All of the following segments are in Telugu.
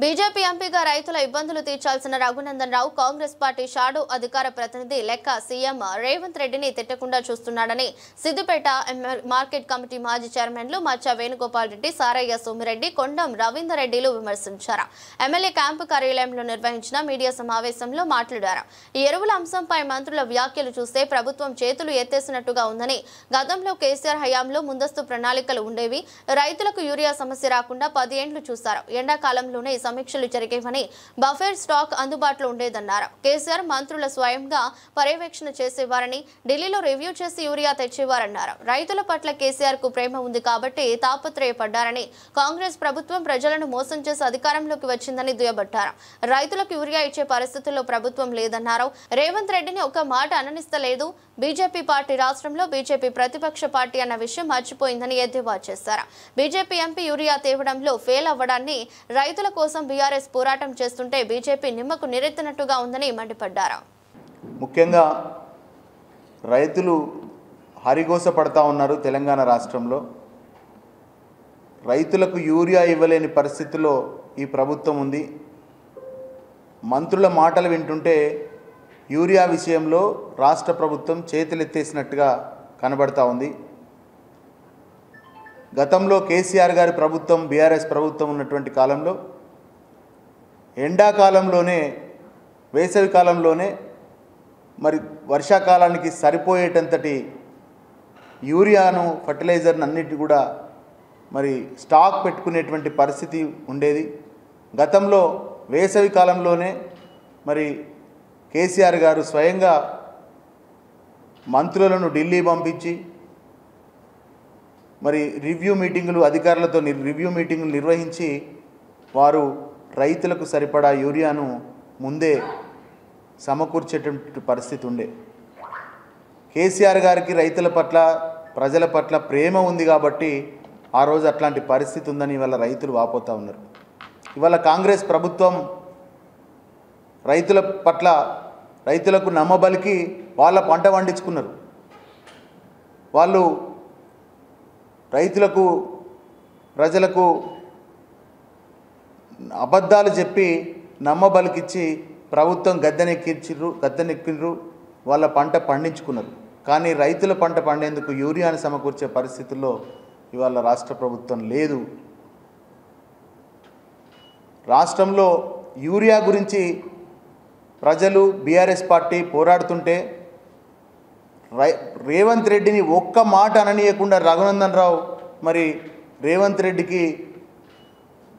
బీజేపీ ఎంపీగా రైతుల ఇబ్బందులు తీర్చాల్సిన రఘునందన్ రావు కాంగ్రెస్ పార్టీ షాడో అధికార ప్రతినిధి లెక్క సీఎం రేవంత్ రెడ్డిని తిట్టకుండా చూస్తున్నాడని సిద్దిపేట మార్కెట్ కమిటీ మాజీ చైర్మన్లు మచ్చ వేణుగోపాల్ రెడ్డి, సారయ్య సోమిరెడ్డి, కొండం రవీందర్ రెడ్డిలు విమర్శించారు. ఎమ్మెల్యే క్యాంపు కార్యాలయంలో నిర్వహించిన మీడియా సమావేశంలో మాట్లాడారు. ఈ ఎరువుల అంశంపై మంత్రుల వ్యాఖ్యలు చూస్తే ప్రభుత్వం చేతులు ఎత్తేసినట్టుగా ఉందని, గతంలో కేసీఆర్ హయాంలో ముందస్తు ప్రణాళికలు ఉండేవి, రైతులకు యూరియా సమస్య రాకుండా 10 ఏళ్లు చూశారు, ఎండాకాలంలోనే సమీక్షలు జరిగేవని, బఫర్ స్టాక్ అందుబాటులో ఉండేదన్నారు. కేసీఆర్ మంత్రుల స్వయంగా పర్యవేక్షణ చేసేవారని, ఢిల్లీలో రివ్యూ చేసి యూరియా తెచ్చేవారన్నారు. రైతుల పట్ల కేసీఆర్ కు ప్రేమ ఉంది కాబట్టి తాపత్రయపడ్డారని, కాంగ్రెస్ ప్రభుత్వం ప్రజలను మోసం చేసి అధికారంలోకి వచ్చిందని దుయ్యబట్టారు. రైతులకు యూరియా ఇచ్చే పరిస్థితుల్లో ప్రభుత్వం లేదన్నారు. రేవంత్ రెడ్డిని ఒక మాట అననిస్తలేదు. బీజేపీ పార్టీ రాష్ట్రంలో బీజేపీ ప్రతిపక్ష పార్టీ అన్న విషయం మర్చిపోయిందని ఎద్దేవా చేశారు. బీజేపీ ఎంపీ యూరియా తేవడంలో ఫెయిల్ అవ్వడాన్ని, రైతుల కోసం బీఆర్ఎస్ పోరాటం చేస్తుంటే బీజేపీ నిమ్మకు నీరెత్తినట్టుగా ఉందని మండిపడ్డారు. ముఖ్యంగా రైతులు హరిగోస పడతా ఉన్నారు. తెలంగాణ రాష్ట్రంలో రైతులకు యూరియా ఇవ్వలేని పరిస్థితిలో ఈ ప్రభుత్వం ఉంది. మంత్రుల మాటలు వింటుంటే యూరియా విషయంలో రాష్ట్ర ప్రభుత్వం చేతులెత్తేసినట్టుగా కనబడతా ఉంది. గతంలో కేసీఆర్ గారి ప్రభుత్వం, బీఆర్ఎస్ ప్రభుత్వం ఉన్నటువంటి కాలంలో ఎండాకాలంలోనే, వేసవి కాలంలోనే, మరి వర్షాకాలానికి సరిపోయేటంతటి యూరియాను, ఫర్టిలైజర్ని అన్నిటి కూడా మరి స్టాక్ పెట్టుకునేటువంటి పరిస్థితి ఉండేది. గతంలో వేసవి కాలంలోనే మరి కేసీఆర్ గారు స్వయంగా మంత్రులను ఢిల్లీ పంపించి మరి రివ్యూ మీటింగులు, అధికారులతో రివ్యూ మీటింగులు నిర్వహించి వారు రైతులకు సరిపడా యూరియాను ముందే సమకూర్చేటువంటి పరిస్థితి ఉండే. కేసీఆర్ గారికి రైతుల పట్ల, ప్రజల పట్ల ప్రేమ ఉంది కాబట్టి ఆ రోజు అట్లాంటి పరిస్థితి ఉందని ఇవాళ రైతులు వాపోతూ ఉన్నారు. ఇవాళ కాంగ్రెస్ ప్రభుత్వం రైతుల పట్ల, రైతులకు నమ్మబలికి వాళ్ళ పంట పండించుకున్నారు. వాళ్ళు రైతులకు, ప్రజలకు అబద్ధాలు చెప్పి నమ్మబలికిచ్చి ప్రభుత్వం గద్దెనెక్కిండ్రు, వాళ్ళ పంట పండించుకున్నారు. కానీ రైతుల పంట పండేందుకు యూరియాను సమకూర్చే పరిస్థితుల్లో ఇవాళ రాష్ట్ర ప్రభుత్వం లేదు. రాష్ట్రంలో యూరియా గురించి ప్రజలు, బీఆర్ఎస్ పార్టీ పోరాడుతుంటే రేవంత్ రెడ్డిని ఒక్క మాట అననీయకుండా రఘునందన్ రావు మరి రేవంత్ రెడ్డికి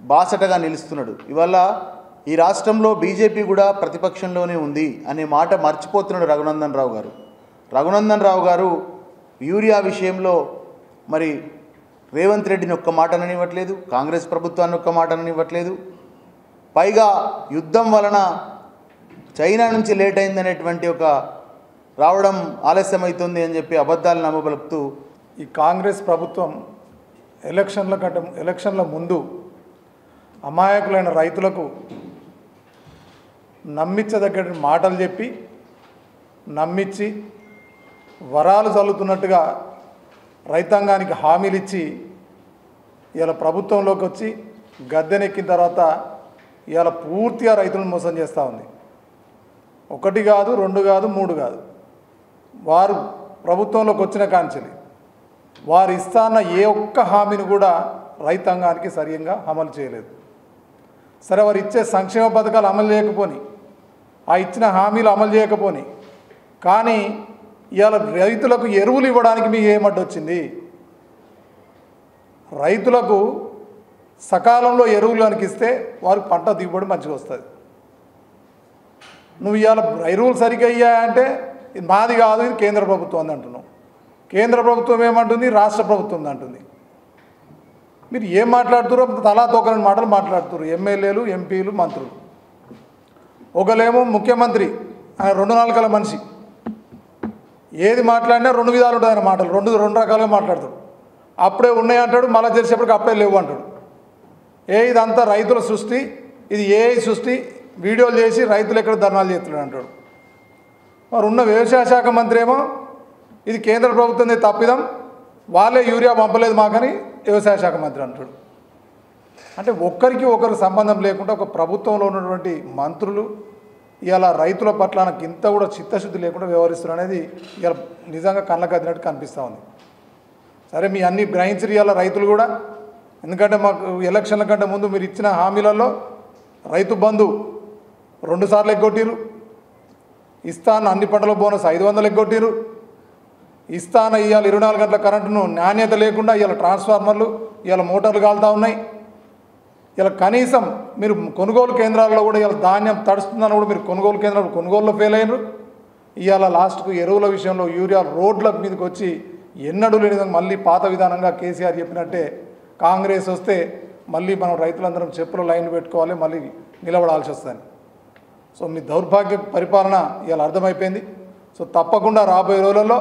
బాసటగా నిలుస్తున్నాడు. ఇవాళ ఈ రాష్ట్రంలో బీజేపీ కూడా ప్రతిపక్షంలోనే ఉంది అనే మాట మర్చిపోతున్నాడు రఘునందన్ రావు గారు. రఘునందన్ రావు గారు యూరియా విషయంలో మరి రేవంత్ రెడ్డిని ఒక్క మాట అననివ్వట్లేదు, కాంగ్రెస్ ప్రభుత్వాన్ని ఒక్క మాట అననివ్వట్లేదు. పైగా యుద్ధం వలన చైనా నుంచి లేట్ అయిందనేటువంటి ఒక రావడం ఆలస్యమవుతుంది అని చెప్పి అబద్ధాలు నమ్మబలుపుతూ ఈ కాంగ్రెస్ ప్రభుత్వం ఎలక్షన్ల ముందు అమాయకులైన రైతులకు నమ్మించదగ్గ మాటలు చెప్పి నమ్మించి వరాలు చల్లుతున్నట్టుగా రైతాంగానికి హామీలు ఇచ్చి ఇలా ప్రభుత్వంలోకి వచ్చి గద్దెనెక్కిన తర్వాత ఇవాళ పూర్తిగా రైతులను మోసం చేస్తూ ఉంది. 1 కాదు, 2 కాదు, 3 కాదు. వారు ప్రభుత్వంలోకి వచ్చిన కాంచెలి వారు ఇస్తాన్న ఏ ఒక్క హామీని కూడా రైతాంగానికి సరిగ్గా అమలు చేయలేదు. సరే, వారు ఇచ్చే సంక్షేమ పథకాలు అమలు చేయకపోని, ఆ ఇచ్చిన హామీలు అమలు చేయకపోని, కానీ ఇవాళ రైతులకు ఎరువులు ఇవ్వడానికి మీకు ఏమడ్డొచ్చింది? రైతులకు సకాలంలో ఎరువులు అనికిస్తే వారికి పంట దిగుబడి మంచిగా వస్తుంది. నువ్వు ఇవాళ ఎరువులు సరిగ్గా ఇయ్యాయంటే ఇది మాది కాదు, ఇది కేంద్ర ప్రభుత్వం అంటున్నావు. కేంద్ర ప్రభుత్వం ఏమంటుంది, రాష్ట్ర ప్రభుత్వం అంటుంది. మీరు ఏం మాట్లాడుతారో తలా తోకలని మాటలు మాట్లాడుతారు ఎమ్మెల్యేలు, ఎంపీలు, మంత్రులు. ఒకలేమో ముఖ్యమంత్రి, ఆయన 2 నాలుకల మనిషి, ఏది మాట్లాడినా 2 విధాలు ఉంటుంది. ఆయన మాటలు రెండు రకాలుగా మాట్లాడతాడు. అప్పుడే ఉన్నాయి అంటాడు, మళ్ళీ చేసేప్పటికి అప్పుడే లేవు అంటాడు. ఇదంతా రైతుల సృష్టి, ఇది ఏఐ సృష్టి, వీడియోలు చేసి రైతులు ఎక్కడ ధర్నాలు చేస్తున్నాడు అంటాడు. మరి ఉన్న వ్యవసాయ శాఖ మంత్రి ఏమో ఇది కేంద్ర ప్రభుత్వం తప్పిదం, వాళ్ళే యూరియా పంపలేదు మాకని వ్యవసాయ శాఖ మంత్రి అంటాడు. అంటే ఒక్కరికి ఒకరు సంబంధం లేకుండా ఒక ప్రభుత్వంలో ఉన్నటువంటి మంత్రులు ఇవాళ రైతుల పట్ల నాకు ఇంత కూడా చిత్తశుద్ధి లేకుండా వ్యవహరిస్తున్నారు అనేది ఇవాళ నిజంగా కళ్ళకు అద్దినట్టు కనిపిస్తూ ఉంది. సరే మీ అన్ని గ్రహించరు ఇవాళ రైతులు కూడా, ఎందుకంటే మాకు ఎలక్షన్ల కంటే ముందు మీరు ఇచ్చిన హామీలలో రైతు బంధు 2 సార్లు ఎగ్గొట్టిరు, ఇస్తాను అన్ని పంటల బోనస్ 500 ఎగ్గొట్టిరు, ఇస్తాను ఇవాళ 24 గంటల కరెంటును నాణ్యత లేకుండా ఇవాళ ట్రాన్స్ఫార్మర్లు ఇవాళ మోటార్లు కాలుతూ ఉన్నాయి. ఇలా కనీసం మీరు కొనుగోలు కేంద్రాల్లో కూడా ఇలా ధాన్యం తడుస్తుందని కూడా మీరు కొనుగోలు కేంద్రాలు కొనుగోలులో ఫెయిల్ అయినారు. ఇవాళ లాస్ట్కు ఎరువుల విషయంలో యూరియా రోడ్ల మీదకి వచ్చి ఎన్నడూ లేని విధంగా మళ్ళీ పాత విధానంగా కేసీఆర్ చెప్పినట్టే కాంగ్రెస్ వస్తే మళ్ళీ మనం రైతులందరం చెప్పుల లైన్ పెట్టుకోవాలి, మళ్ళీ నిలబడాల్సి వస్తుంది. సో మీ దౌర్భాగ్య పరిపాలన ఇవాళ అర్థమైపోయింది. సో తప్పకుండా రాబోయే రోజులలో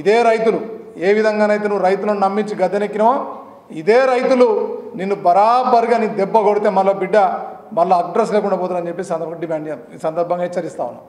ఇదే రైతులు ఏ విధంగానైతే నువ్వు రైతులను నమ్మించి గద్దెనెక్కినావో ఇదే రైతులు నిన్ను బరాబర్గా నీ దెబ్బ కొడితే మళ్ళీ బిడ్డ మళ్ళీ అడ్రస్ లేకుండా పోతారని చెప్పి ఈ సందర్భంగా హెచ్చరిస్తా ఉన్నాం.